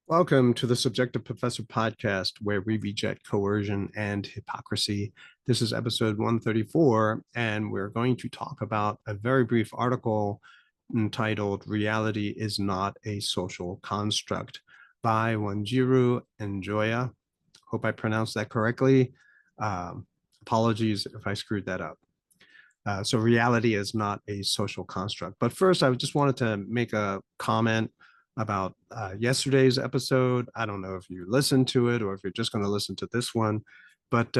Welcome to the Subjective Professor podcast, where we reject coercion and hypocrisy. This is episode 134, and we're going to talk about a very brief article entitled Reality is Not a Social Construct by Wanjiru Njoya. Hope I pronounced that correctly. Apologies if I screwed that up. So reality is not a social construct. But first, I just wanted to make a comment about yesterday's episode. I don't know if you listened to it or if you're just going to listen to this one. But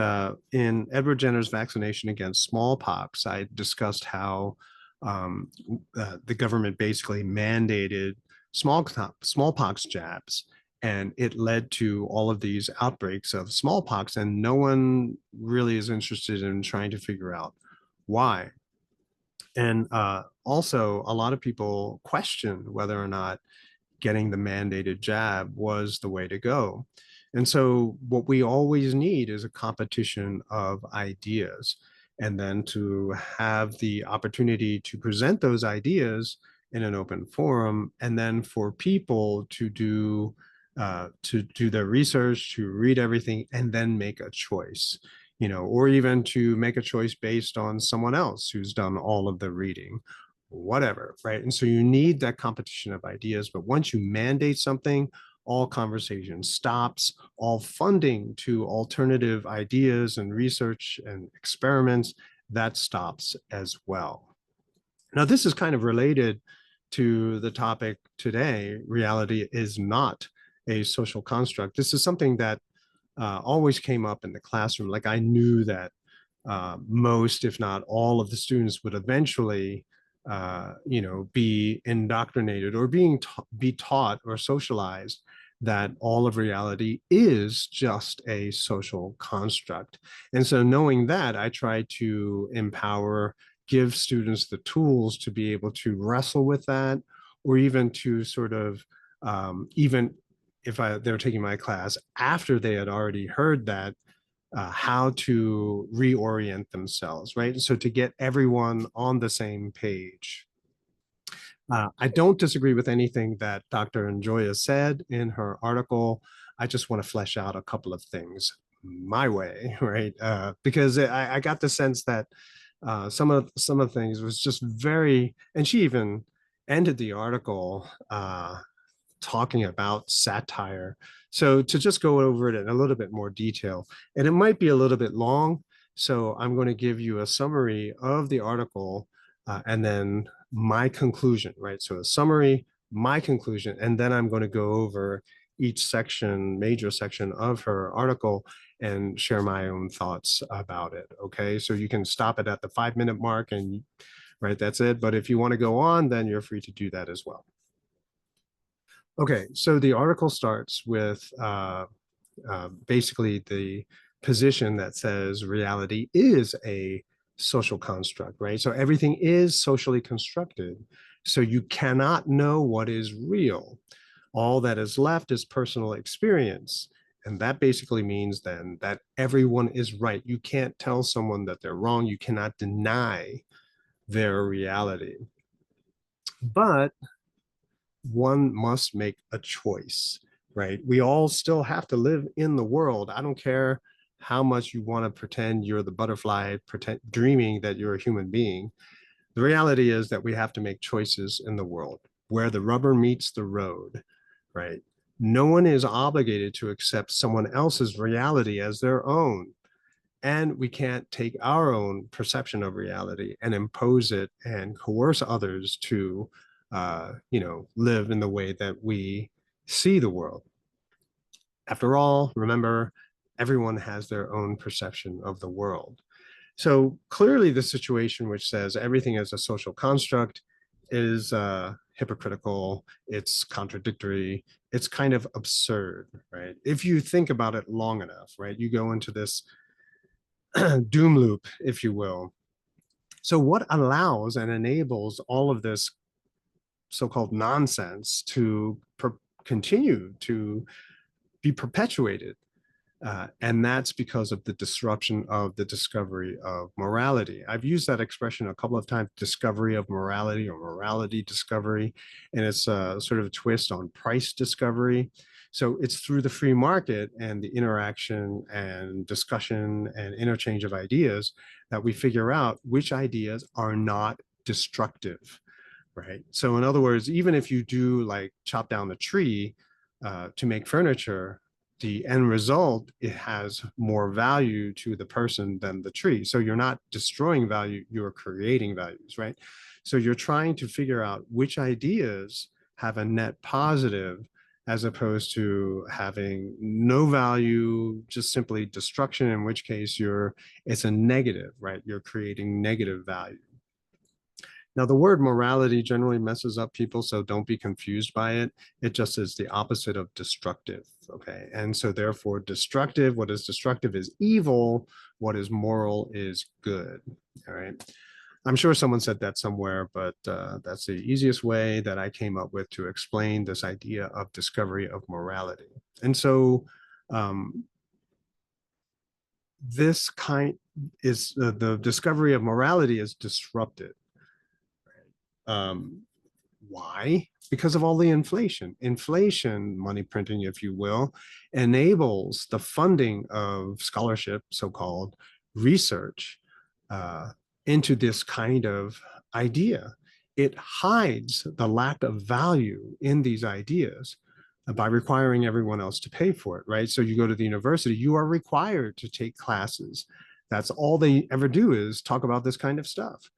in Edward Jenner's vaccination against smallpox, I discussed how the government basically mandated smallpox jabs. And it led to all of these outbreaks of smallpox, and no one really is interested in trying to figure out why. And also, a lot of people question whether or not getting the mandated jab was the way to go. And so, what we always need is a competition of ideas, and then to have the opportunity to present those ideas in an open forum, and then for people to do their research, to read everything, and then make a choice, or even to make a choice based on someone else who's done all of the reading, whatever, right? And so you need that competition of ideas. But once you mandate something, all conversation stops, all funding to alternative ideas and research and experiments, that stops as well. Now, this is kind of related to the topic today. Reality is not a social construct. This is something that always came up in the classroom. Like, I knew that most, if not all, of the students would eventually, be indoctrinated or be taught or socialized that all of reality is just a social construct. And so, knowing that, I try to give students the tools to be able to wrestle with that, or even to sort of, even if they were taking my class after they had already heard that, how to reorient themselves, right? So to get everyone on the same page. I don't disagree with anything that Dr. Njoya said in her article. I just want to flesh out a couple of things my way, right? Because I got the sense that some of the things was just very, and she even ended the article talking about satire. So to just go over it in a little bit more detail, and it might be a little bit long, so I'm going to give you a summary of the article, and then my conclusion, right? So a summary, my conclusion, and then I'm going to go over each section, major section of her article, and share my own thoughts about it. Okay, so you can stop it at the 5 minute mark, and right, that's it. But if you want to go on, then you're free to do that as well. Okay, so the article starts with basically the position that says reality is a social construct, right? So everything is socially constructed. So you cannot know what is real. All that is left is personal experience. And that basically means then that everyone is right. You can't tell someone that they're wrong. You cannot deny their reality. But one must make a choice, right? We all still have to live in the world. I don't care how much you want to pretend you're the butterfly, dreaming that you're a human being. The reality is that we have to make choices in the world where the rubber meets the road, right? No one is obligated to accept someone else's reality as their own. And we can't take our own perception of reality and impose it and coerce others to, live in the way that we see the world. After all, remember, everyone has their own perception of the world. So clearly, the situation which says everything is a social construct is hypocritical, it's contradictory, it's kind of absurd, right? If you think about it long enough, right, you go into this doom loop, if you will. So, what allows and enables all of this so called nonsense to continue to be perpetuated? And that's because of the disruption of the discovery of morality. I've used that expression a couple of times, discovery of morality or morality discovery, and it's a sort of a twist on price discovery. So it's through the free market and the interaction and discussion and interchange of ideas that we figure out which ideas are not destructive, right? So in other words, even if you do like chop down a tree to make furniture, the end result, it has more value to the person than the tree. So you're not destroying value, you're creating values, right? So you're trying to figure out which ideas have a net positive as opposed to having no value, just simply destruction, in which case it's a negative, right? You're creating negative value. Now, the word morality generally messes up people, so don't be confused by it. It just is the opposite of destructive, okay? And so therefore, destructive, what is destructive is evil, what is moral is good, all right? I'm sure someone said that somewhere, but that's the easiest way that I came up with to explain this idea of discovery of morality. And so this kind is the discovery of morality is disrupted. Why? Because of all the inflation. Inflation, money printing, if you will, enables the funding of scholarship, so-called research, into this kind of idea. It hides the lack of value in these ideas by requiring everyone else to pay for it, right? So you go to the university, you are required to take classes. That's all they ever do is talk about this kind of stuff.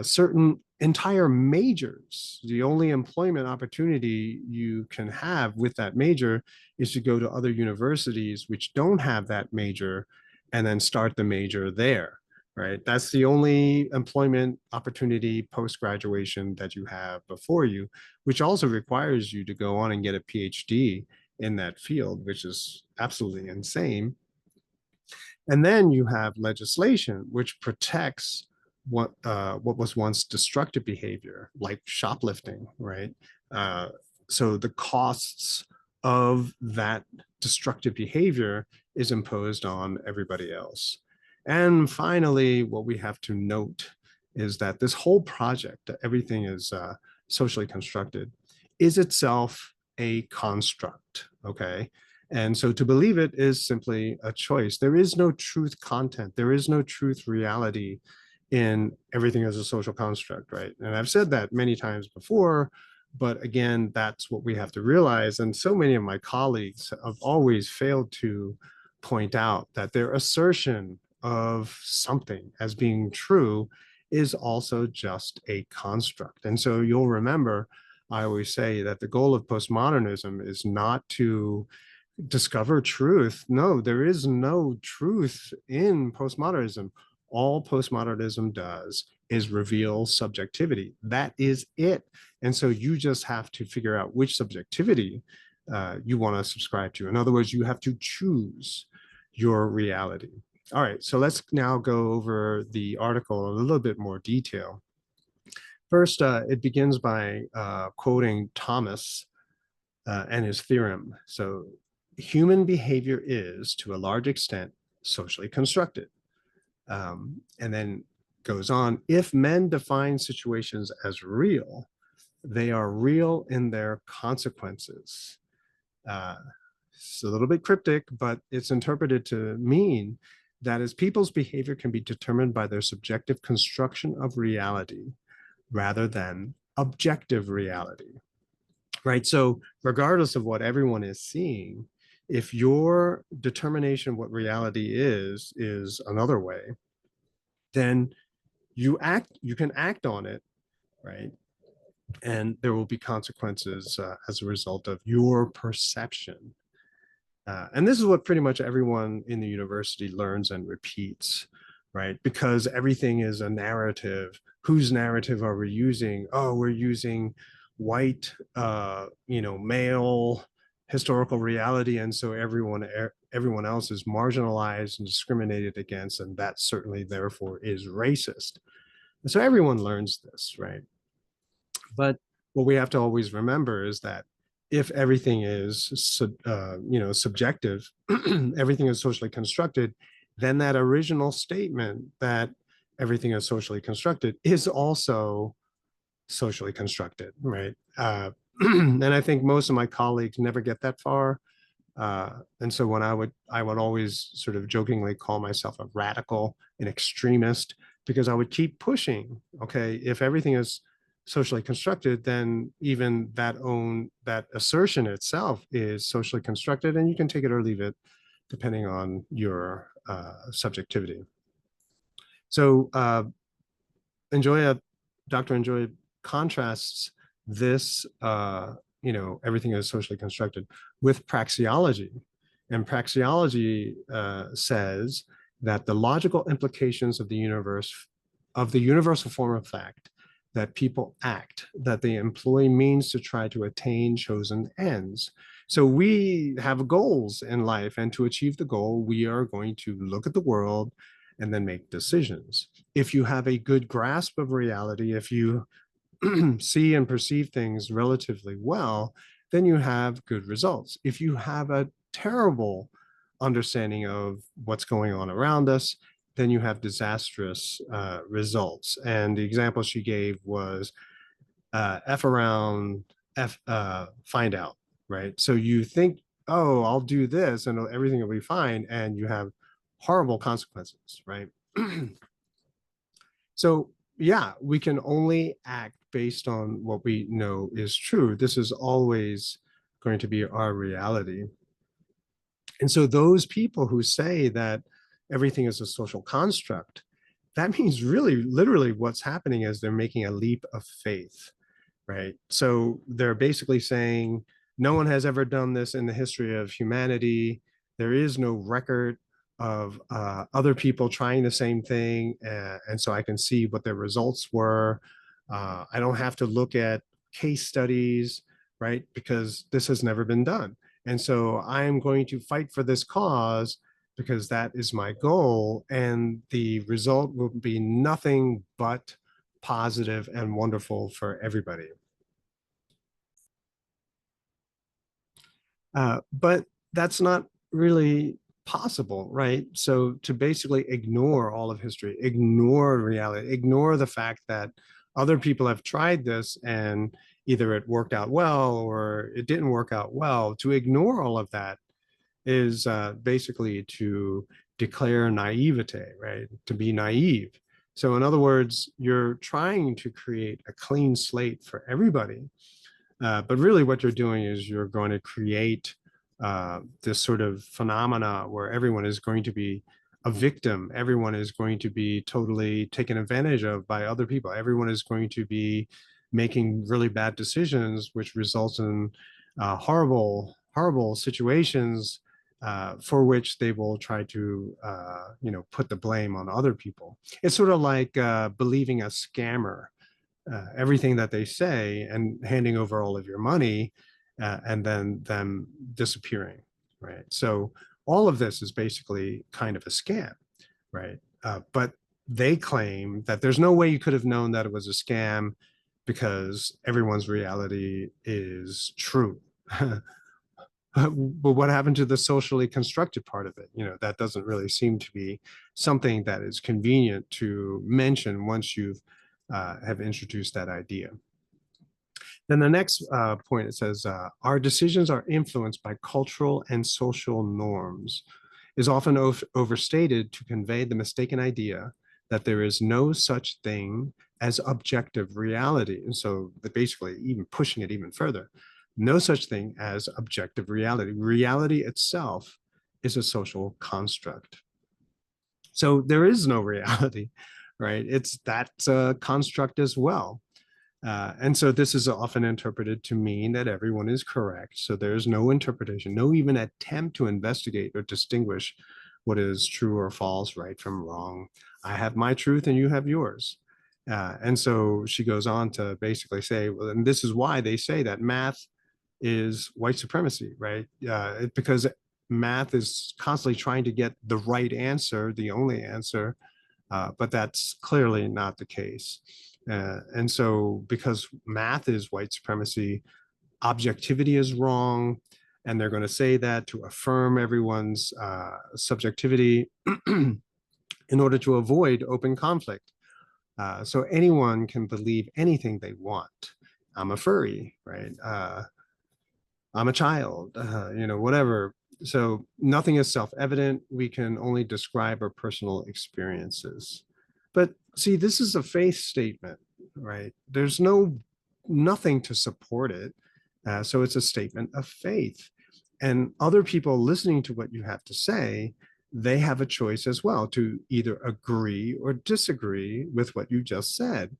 Certain entire majors, the only employment opportunity you can have with that major is to go to other universities which don't have that major and then start the major there, right? That's the only employment opportunity post-graduation that you have before you, which also requires you to go on and get a PhD in that field, which is absolutely insane. And then you have legislation which protects what was once destructive behavior, like shoplifting, right? So the costs of that destructive behavior is imposed on everybody else. And finally, what we have to note is that this whole project, everything is socially constructed, is itself a construct, okay? And so to believe it is simply a choice. There is no truth content. There is no truth reality in everything as a social construct, right? And I've said that many times before, but again, that's what we have to realize. And so many of my colleagues have always failed to point out that their assertion of something as being true is also just a construct. And so you'll remember, I always say that the goal of postmodernism is not to discover truth. No, there is no truth in postmodernism. All postmodernism does is reveal subjectivity. That is it. And so you just have to figure out which subjectivity you want to subscribe to. In other words, you have to choose your reality. All right, so let's now go over the article in a little bit more detail. First, it begins by quoting Thomas and his theorem. So human behavior is, to a large extent, socially constructed. And then goes on, if men define situations as real, they are real in their consequences. It's a little bit cryptic, but it's interpreted to mean that as people's behavior can be determined by their subjective construction of reality rather than objective reality, right? So regardless of what everyone is seeing, if your determination of what reality is another way, then you can act on it, right? And there will be consequences as a result of your perception. And this is what pretty much everyone in the university learns and repeats, right? Because everything is a narrative. Whose narrative are we using? Oh, we're using white, male historical reality. And so everyone else is marginalized and discriminated against. And that certainly, therefore, is racist. And so everyone learns this, right? But what we have to always remember is that if everything is, subjective, everything is socially constructed, then that original statement that everything is socially constructed is also socially constructed, right? And I think most of my colleagues never get that far. And so when I would always sort of jokingly call myself a radical, an extremist, because I would keep pushing. Okay, if everything is socially constructed, then even that assertion itself is socially constructed, and you can take it or leave it, depending on your subjectivity. So Njoya, Dr. Njoya contrasts this, everything is socially constructed with praxeology. And praxeology says that the logical implications of the universe, of the universal form of fact, that people act, that they employ means to try to attain chosen ends. So we have goals in life, and to achieve the goal, we are going to look at the world and then make decisions. If you have a good grasp of reality, if you see and perceive things relatively well, then you have good results. If you have a terrible understanding of what's going on around us, then you have disastrous results. And the example she gave was F around, F find out, right? So you think, oh, I'll do this and everything will be fine, and you have horrible consequences, right? So yeah, we can only act based on what we know is true. This is always going to be our reality. And so those people who say that everything is a social construct, that means really, literally what's happening is they're making a leap of faith, right? So they're basically saying no one has ever done this in the history of humanity. There is no record of other people trying the same thing. And so I can see what their results were. I don't have to look at case studies, right? Because this has never been done. And so I'm going to fight for this cause because that is my goal. And the result will be nothing but positive and wonderful for everybody. But that's not really possible, right? So to basically ignore all of history, ignore reality, ignore the fact that other people have tried this and either it worked out well or it didn't work out well, to ignore all of that is basically to declare naivete, right? To be naive. So in other words, you're trying to create a clean slate for everybody. But really what you're doing is you're going to create this sort of phenomena where everyone is going to be a victim. Everyone is going to be totally taken advantage of by other people. Everyone is going to be making really bad decisions, which results in horrible, horrible situations for which they will try to, put the blame on other people. It's sort of like believing a scammer, everything that they say and handing over all of your money and then them disappearing, right? So all of this is basically kind of a scam, right? But they claim that there's no way you could have known that it was a scam because everyone's reality is true. But what happened to the socially constructed part of it? That doesn't really seem to be something that is convenient to mention once you've have introduced that idea. Then the next point, it says, our decisions are influenced by cultural and social norms, is often overstated to convey the mistaken idea that there is no such thing as objective reality. And so basically even pushing it even further, no such thing as objective reality. Reality itself is a social construct. So there is no reality, right? That's a construct as well. And so this is often interpreted to mean that everyone is correct. So there's no interpretation, no even attempt to investigate or distinguish what is true or false, right from wrong. I have my truth and you have yours. And so she goes on to basically say, well, and this is why they say that math is white supremacy, right? Because math is constantly trying to get the right answer, the only answer, but that's clearly not the case. And so because math is white supremacy, objectivity is wrong, and they're going to say that to affirm everyone's subjectivity in order to avoid open conflict. So anyone can believe anything they want. I'm a furry, right? I'm a child, whatever. So nothing is self-evident. We can only describe our personal experiences. But see, this is a faith statement, right? There's nothing to support it. So it's a statement of faith. And other people listening to what you have to say, they have a choice as well to either agree or disagree with what you just said,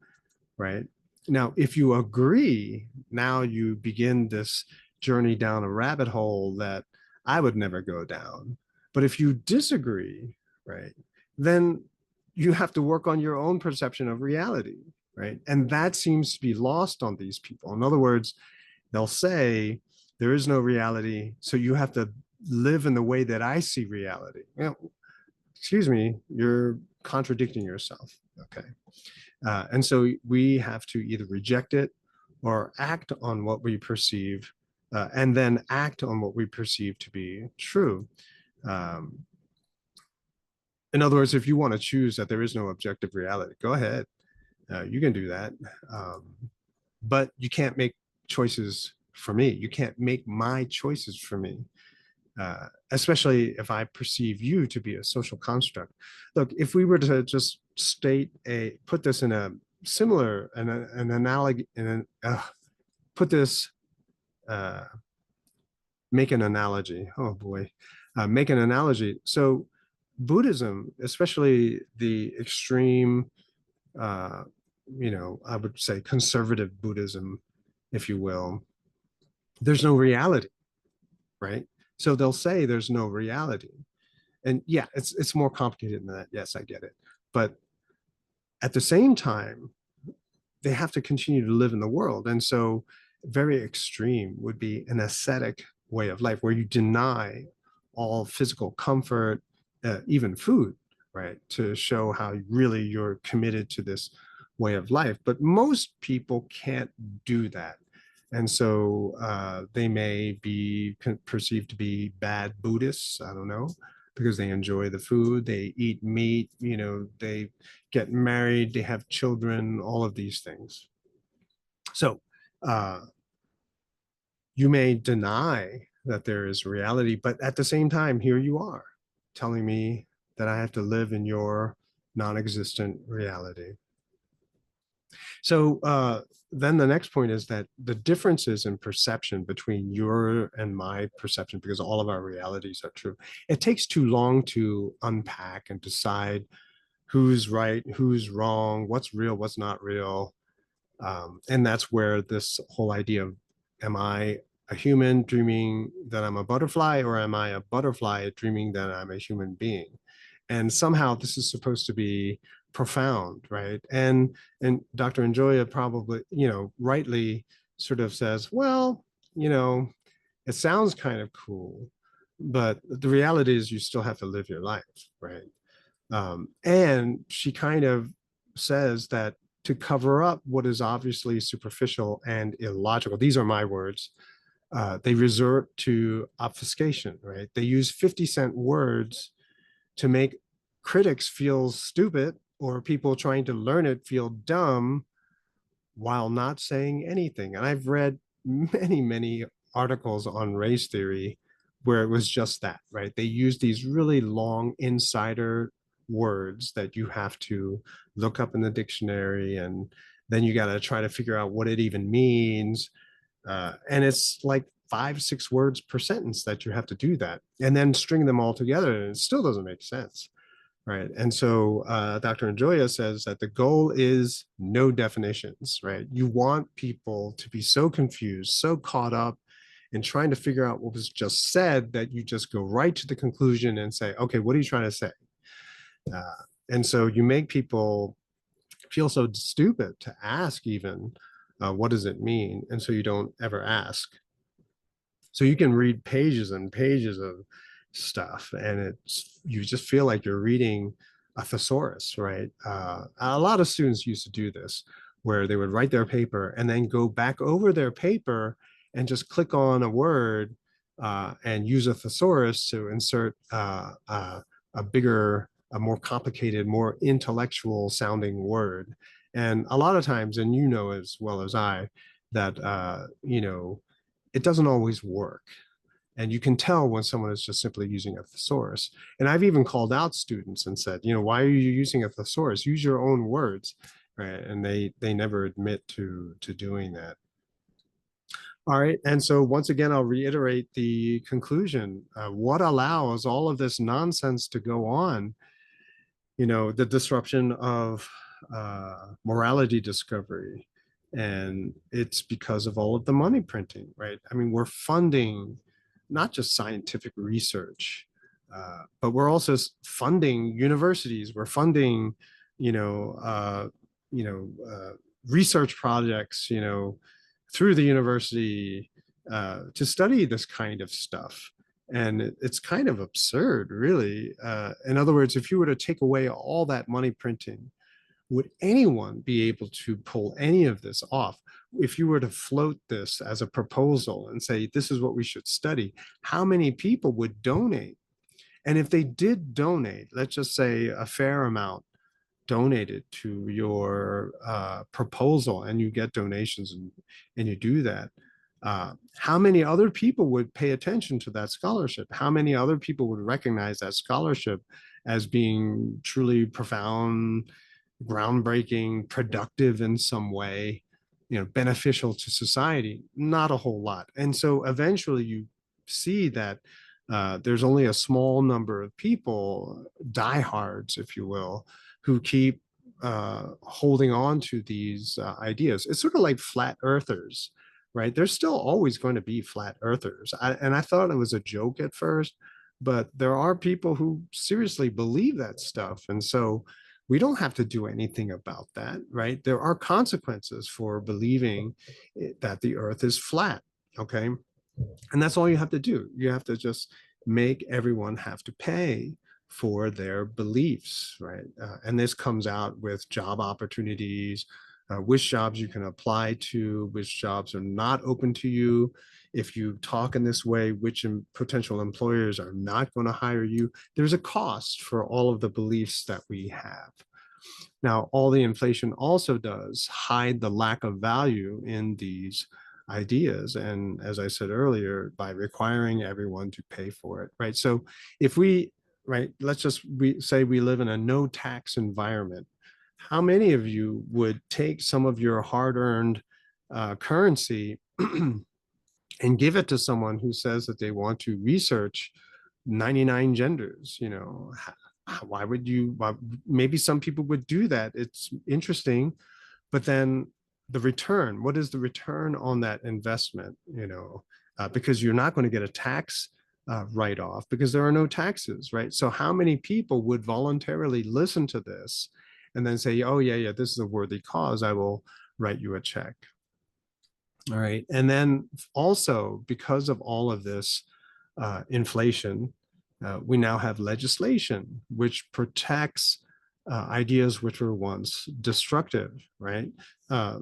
right? Now, if you agree, now you begin this journey down a rabbit hole that I would never go down. But if you disagree, right, then you have to work on your own perception of reality, right? And that seems to be lost on these people. In other words, they'll say, there is no reality, so you have to live in the way that I see reality. Excuse me, you're contradicting yourself. Okay. And so we have to either reject it or act on what we perceive, and then act on what we perceive to be true. Um, in other words, if you want to choose that there is no objective reality, go ahead. You can do that. Um, but you can't make choices for me. You can't make my choices for me. Especially if I perceive you to be a social construct. Look, if we were to just put this in a similar, an analogy, put this, uh, make an analogy. Oh boy, make an analogy. So Buddhism, especially the extreme, uh, I would say conservative Buddhism, if you will, there's no reality, right? So they'll say there's no reality. And yeah, it's more complicated than that. Yes, I get it. But at the same time, they have to continue to live in the world. And so very extreme would be an ascetic way of life where you deny all physical comfort, even food, right? To show how really you're committed to this way of life. But most people can't do that. And so they may be perceived to be bad Buddhists. I don't know, because they enjoy the food, they eat meat, they get married, they have children, all of these things. So uh, you may deny that there is reality, but at the same time, here you are telling me that I have to live in your non-existent reality. So then the next point is that the differences in perception between your and my perception, because all of our realities are true, it takes too long to unpack and decide who's right, who's wrong, what's real, what's not real. And that's where this whole idea of, am I a human dreaming that I'm a butterfly, or am I a butterfly dreaming that I'm a human being? And somehow this is supposed to be profound, right? And Dr. Njoya probably, rightly sort of says, well, you know, it sounds kind of cool, but the reality is you still have to live your life, right? And she kind of says that to cover up what is obviously superficial and illogical, these are my words, they resort to obfuscation, right? They use 50-cent words to make critics feel stupid or people trying to learn it feel dumb while not saying anything. And I've read many, many articles on race theory where it was just that, right? They use these really long insider words that you have to look up in the dictionary, and then you got to try to figure out what it even means. And it's like 5, 6 words per sentence that you have to do that, and then string them all together, and it still doesn't make sense. Right. And so Dr. Njoya says that the goal is no definitions, right? You want people to be so confused, so caught up in trying to figure out what was just said that you just go right to the conclusion and say, okay, what are you trying to say? And so you make people feel so stupid to ask even, what does it mean? And so you don't ever ask. So you can read pages and pages of stuff, and you just feel like you're reading a thesaurus, right? A lot of students used to do this, where they would write their paper and then go back over their paper and just click on a word and use a thesaurus to insert a bigger, a more complicated, more intellectual sounding word. And a lot of times, and you know as well as I, that, it doesn't always work. And you can tell when someone is just simply using a thesaurus. And I've even called out students and said, why are you using a thesaurus? Use your own words, right? And they never admit to doing that. All right. And so once again, I'll reiterate the conclusion. What allows all of this nonsense to go on? The disruption of morality discovery. And it's because of all of the money printing, right? I mean, we're funding not just scientific research, but we're also funding universities. We're funding, you know, uh, research projects, through the university to study this kind of stuff. And it's kind of absurd, really. In other words, if you were to take away all that money printing, would anyone be able to pull any of this off? If you were to float this as a proposal and say, this is what we should study, how many people would donate? And if they did donate, let's just say a fair amount donated to your proposal, and you get donations, and you do that, how many other people would pay attention to that scholarship? How many other people would recognize that scholarship as being truly profound, groundbreaking, productive in some way, beneficial to society? Not a whole lot. And so eventually you see that there's only a small number of people, diehards, if you will, who keep holding on to these ideas. It's sort of like flat earthers, right? There's still always going to be flat earthers. And I thought it was a joke at first, but there are people who seriously believe that stuff. And so we don't have to do anything about that, right? There are consequences for believing that the earth is flat, okay? And that's all you have to do. You have to just make everyone have to pay for their beliefs, right? And this comes out with job opportunities, which jobs you can apply to, which jobs are not open to you. If you talk in this way, which potential employers are not going to hire you. There's a cost for all of the beliefs that we have. Now, all the inflation also does hide the lack of value in these ideas. And as I said earlier, by requiring everyone to pay for it, right? So if we, right, let's just say we live in a no tax environment, how many of you would take some of your hard-earned currency and give it to someone who says that they want to research 99 genders? Why would you? Maybe some people would do that. It's interesting, but then the return, what is the return on that investment? Because you're not going to get a tax write-off because there are no taxes, right? So how many people would voluntarily listen to this and then say, oh yeah, this is a worthy cause, I will write you a check? All right. And then also, because of all of this inflation, we now have legislation which protects ideas which were once destructive, right?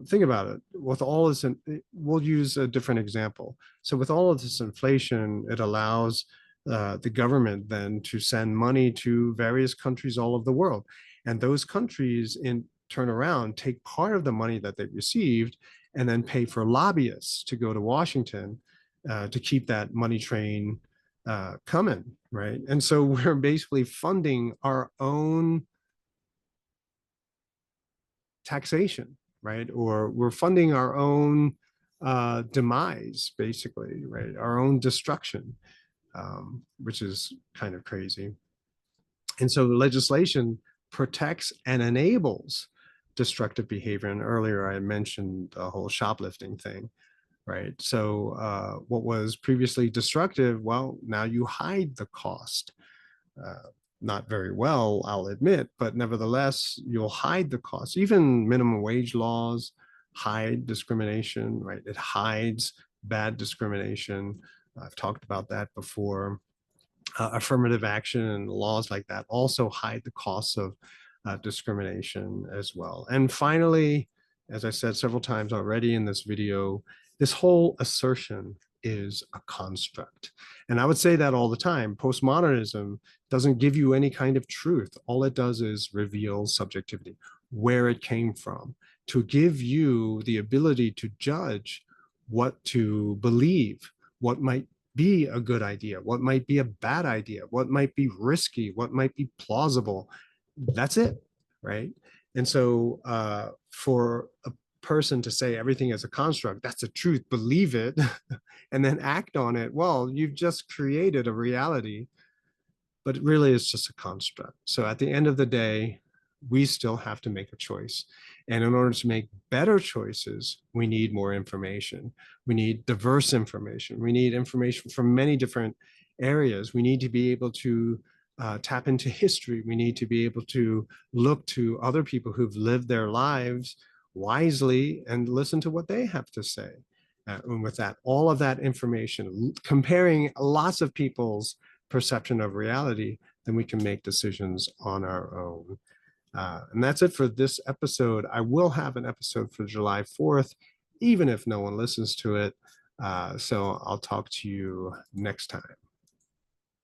Think about it. With all this, we'll use a different example. So with all of this inflation, it allows the government then to send money to various countries all over the world. And those countries in turn around, take part of the money that they received and then pay for lobbyists to go to Washington to keep that money train coming, right? And so we're basically funding our own taxation, right? Or we're funding our own demise, basically, right? Our own destruction, which is kind of crazy. And so the legislation protects and enables destructive behavior. And earlier I mentioned the whole shoplifting thing, right? So what was previously destructive, well, now you hide the cost. Not very well, I'll admit, but nevertheless, you'll hide the cost. Even minimum wage laws hide discrimination, right? It hides bad discrimination. I've talked about that before. Affirmative action and laws like that also hide the costs of discrimination as well. And finally, as I said several times already in this video, this whole assertion is a construct. And I would say that all the time. Postmodernism doesn't give you any kind of truth. All it does is reveal subjectivity, where it came from. to give you the ability to judge what to believe, what might be a good idea, what might be a bad idea, what might be risky, what might be plausible. That's it, right? And so for a person to say everything is a construct, that's the truth, believe it, and then act on it, well, you've just created a reality, but it really is just a construct. So at the end of the day, we still have to make a choice. And in order to make better choices, we need more information. We need diverse information. We need information from many different areas. We need to be able to tap into history. We need to be able to look to other people who've lived their lives wisely and listen to what they have to say. And with that, all of that information, comparing lots of people's perception of reality, then we can make decisions on our own. And that's it for this episode. I will have an episode for July 4th, even if no one listens to it. So I'll talk to you next time.